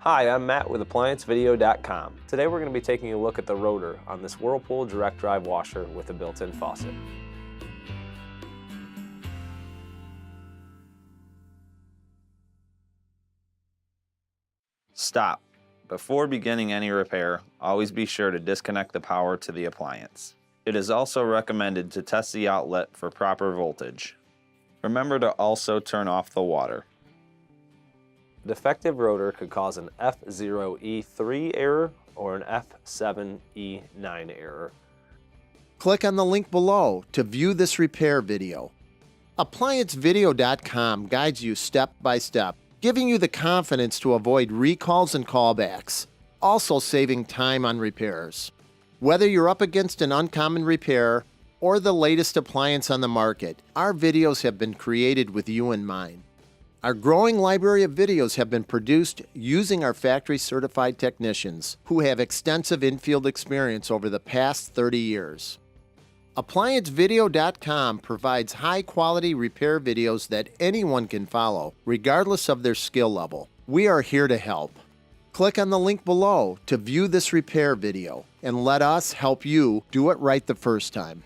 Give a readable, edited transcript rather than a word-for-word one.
Hi, I'm Matt with ApplianceVideo.com. Today we're going to be taking a look at the rotor on this Whirlpool direct drive washer with a built-in faucet. Stop. Before beginning any repair, always be sure to disconnect the power to the appliance. It is also recommended to test the outlet for proper voltage. Remember to also turn off the water. A defective rotor could cause an F0e3 error or an F7e9 error. Click on the link below to view this repair video. ApplianceVideo.com guides you step by step, giving you the confidence to avoid recalls and callbacks, also saving time on repairs. Whether you're up against an uncommon repair or the latest appliance on the market, our videos have been created with you in mind. Our growing library of videos have been produced using our factory-certified technicians who have extensive infield experience over the past 30 years. ApplianceVideo.com provides high-quality repair videos that anyone can follow, regardless of their skill level. We are here to help. Click on the link below to view this repair video, and let us help you do it right the first time.